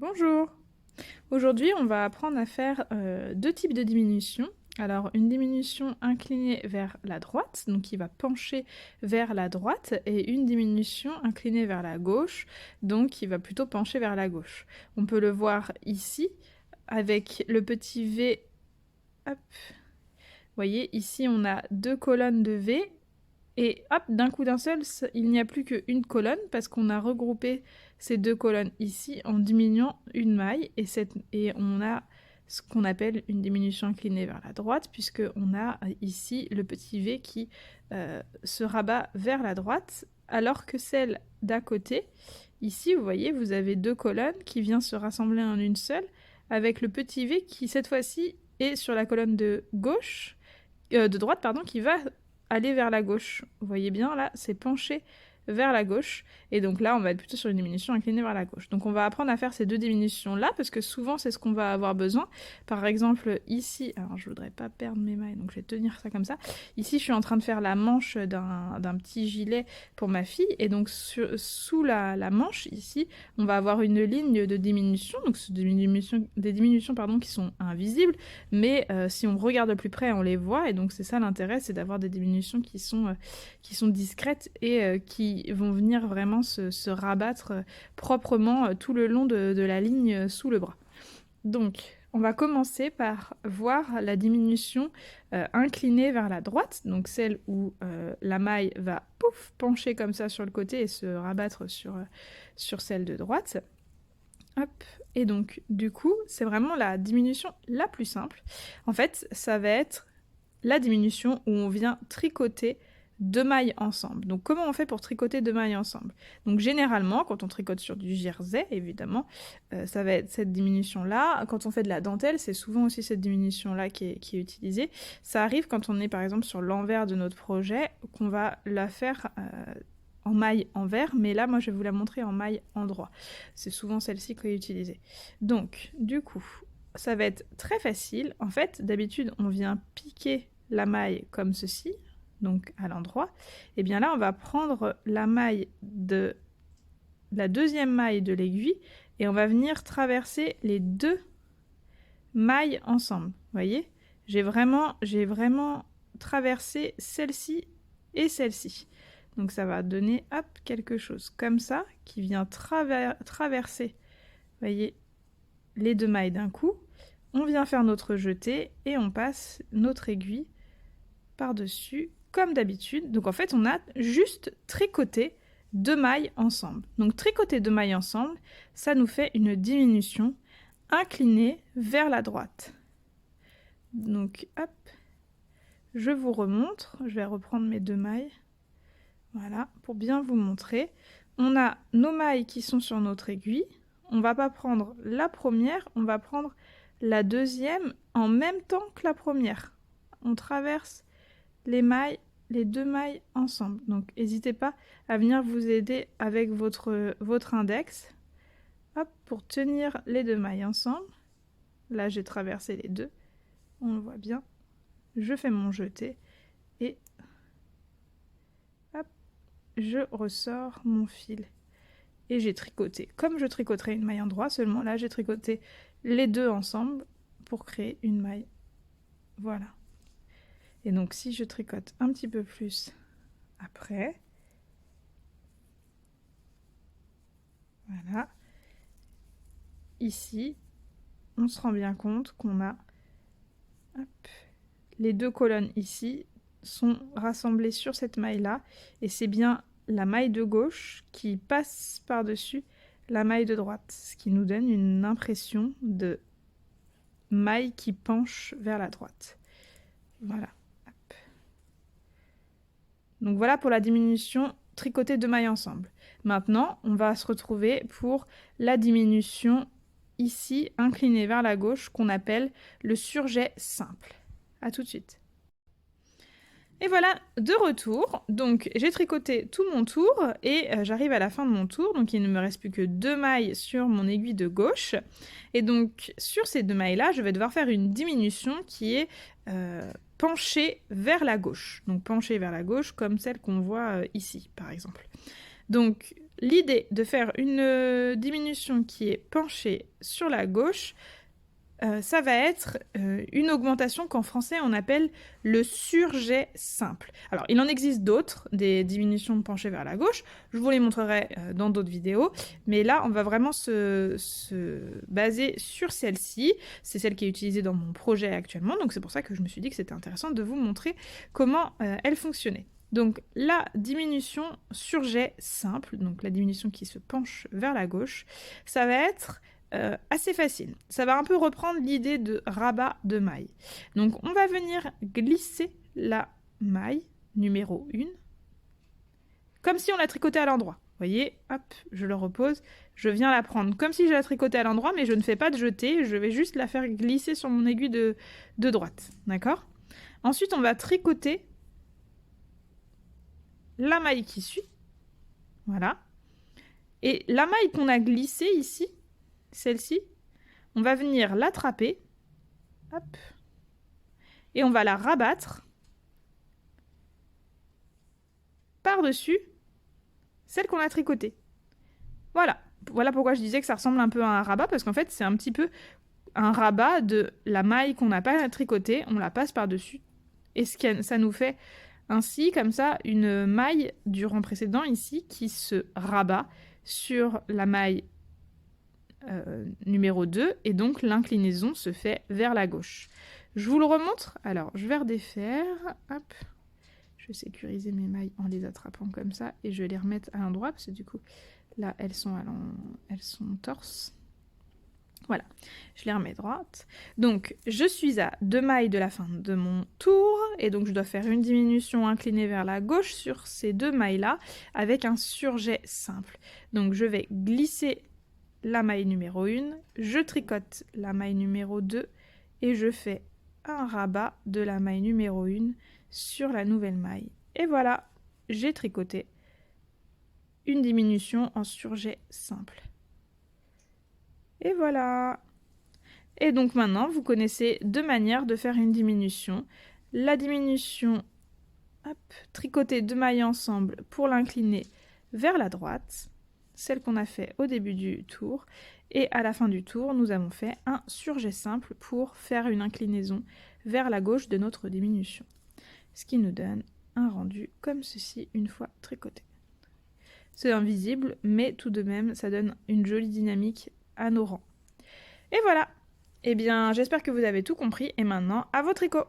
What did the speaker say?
Bonjour! Aujourd'hui, on va apprendre à faire deux types de diminution. Alors, une diminution inclinée vers la droite, donc qui va pencher vers la droite, et une diminution inclinée vers la gauche, donc qui va plutôt pencher vers la gauche. On peut le voir ici, avec le petit V. Hop. Vous voyez, ici, on a deux colonnes de V, et hop, d'un coup d'un seul, il n'y a plus qu'une colonne parce qu'on a regroupé ces deux colonnes ici en diminuant une maille et on a ce qu'on appelle une diminution inclinée vers la droite puisqu'on a ici le petit V qui se rabat vers la droite alors que celle d'à côté, ici vous voyez, vous avez deux colonnes qui viennent se rassembler en une seule avec le petit V qui cette fois-ci est sur la colonne de gauche, de droite pardon, qui va aller vers la gauche. Vous voyez bien, là, c'est penché vers la gauche. Et donc là, on va être plutôt sur une diminution inclinée vers la gauche. Donc on va apprendre à faire ces deux diminutions-là, parce que souvent, c'est ce qu'on va avoir besoin. Par exemple, ici, alors je voudrais pas perdre mes mailles, donc je vais tenir ça comme ça. Ici, je suis en train de faire la manche d'un petit gilet pour ma fille. Et donc, sous la manche, ici, on va avoir une ligne de diminution. Donc, c'est des diminutions pardon, qui sont invisibles. Mais si on regarde de plus près, on les voit. Et donc, c'est ça l'intérêt, c'est d'avoir des diminutions qui sont discrètes et qui vont venir vraiment se rabattre proprement tout le long de la ligne sous le bras. Donc, on va commencer par voir la diminution inclinée vers la droite, donc celle où la maille va pouf, pencher comme ça sur le côté et se rabattre sur celle de droite. Hop. Et donc, du coup, c'est vraiment la diminution la plus simple. En fait, ça va être la diminution où on vient tricoter deux mailles ensemble. Donc comment on fait pour tricoter deux mailles ensemble? Donc généralement, quand on tricote sur du jersey, évidemment, ça va être cette diminution-là. Quand on fait de la dentelle, c'est souvent aussi cette diminution-là qui est utilisée. Ça arrive quand on est par exemple sur l'envers de notre projet, qu'on va la faire en maille envers, mais là, moi, je vais vous la montrer en maille endroit. C'est souvent celle-ci qui est utilisée. Donc, du coup, ça va être très facile. En fait, d'habitude, on vient piquer la maille comme ceci, donc à l'endroit. Et bien là, on va prendre la deuxième maille de l'aiguille et on va venir traverser les deux mailles ensemble. Vous voyez, j'ai vraiment traversé celle-ci et celle-ci. Donc ça va donner hop, quelque chose comme ça qui vient traverser, vous voyez, les deux mailles d'un coup. On vient faire notre jeté et on passe notre aiguille par-dessus comme d'habitude. Donc en fait, on a juste tricoté deux mailles ensemble. Donc tricoter deux mailles ensemble, ça nous fait une diminution inclinée vers la droite. Donc hop, je vous remontre. Je vais reprendre mes deux mailles. Voilà, pour bien vous montrer. On a nos mailles qui sont sur notre aiguille. On va pas prendre la première, on va prendre la deuxième en même temps que la première. On traverse les mailles, les deux mailles ensemble. Donc n'hésitez pas à venir vous aider avec votre index. Hop, pour tenir les deux mailles ensemble. Là j'ai traversé les deux, on le voit bien. Je fais mon jeté et hop, je ressors mon fil. Et j'ai tricoté comme je tricoterais une maille endroit, seulement là j'ai tricoté les deux ensemble pour créer une maille. Voilà. Et donc si je tricote un petit peu plus après, voilà, ici, on se rend bien compte qu'on a hop, les deux colonnes ici sont rassemblées sur cette maille-là, et c'est bien la maille de gauche qui passe par-dessus la maille de droite, ce qui nous donne une impression de maille qui penche vers la droite. Voilà. Hop. Donc voilà pour la diminution tricoter deux mailles ensemble. Maintenant, on va se retrouver pour la diminution ici inclinée vers la gauche qu'on appelle le surjet simple. À tout de suite. Et voilà, de retour. Donc j'ai tricoté tout mon tour et j'arrive à la fin de mon tour. Donc il ne me reste plus que deux mailles sur mon aiguille de gauche. Et donc sur ces deux mailles-là, je vais devoir faire une diminution qui est penchée vers la gauche. Donc penchée vers la gauche comme celle qu'on voit ici par exemple. Donc l'idée de faire une diminution qui est penchée sur la gauche, ça va être une augmentation qu'en français on appelle le surjet simple. Alors il en existe d'autres, des diminutions penchées vers la gauche, je vous les montrerai dans d'autres vidéos, mais là on va vraiment se baser sur celle-ci, c'est celle qui est utilisée dans mon projet actuellement, donc c'est pour ça que je me suis dit que c'était intéressant de vous montrer comment elle fonctionnait. Donc la diminution surjet simple, donc la diminution qui se penche vers la gauche, ça va être assez facile. Ça va un peu reprendre l'idée de rabat de maille. Donc on va venir glisser la maille numéro 1 comme si on la tricotait à l'endroit. Vous voyez, hop, je le repose, je viens la prendre comme si je la tricotais à l'endroit, mais je ne fais pas de jeté, je vais juste la faire glisser sur mon aiguille de droite. D'accord? Ensuite, on va tricoter la maille qui suit. Voilà. Et la maille qu'on a glissée ici, celle-ci, on va venir l'attraper, hop, et on va la rabattre par-dessus celle qu'on a tricotée. Voilà. Voilà pourquoi je disais que ça ressemble un peu à un rabat, parce qu'en fait, c'est un petit peu un rabat de la maille qu'on n'a pas tricotée, on la passe par-dessus, et ça nous fait ainsi, comme ça, une maille du rang précédent ici qui se rabat sur la maille numéro 2, et donc l'inclinaison se fait vers la gauche. Je vous le remontre. Alors, je vais redéfaire. Hop. Je vais sécuriser mes mailles en les attrapant comme ça, et je vais les remettre à l'endroit, parce que du coup, là, elles sont torse. Voilà, je les remets droite. Donc, je suis à 2 mailles de la fin de mon tour, et donc je dois faire une diminution inclinée vers la gauche sur ces 2 mailles-là, avec un surjet simple. Donc, je vais glisser la maille numéro 1, je tricote la maille numéro 2, et je fais un rabat de la maille numéro 1 sur la nouvelle maille. Et voilà, j'ai tricoté une diminution en surjet simple. Et voilà. Et donc maintenant, vous connaissez 2 manières de faire une diminution. La diminution, hop, tricoter 2 mailles ensemble pour l'incliner vers la droite, celle qu'on a fait au début du tour. Et à la fin du tour, nous avons fait un surjet simple pour faire une inclinaison vers la gauche de notre diminution. Ce qui nous donne un rendu comme ceci une fois tricoté. C'est invisible, mais tout de même, ça donne une jolie dynamique à nos rangs. Et voilà. Eh bien, j'espère que vous avez tout compris, et maintenant, à vos tricots!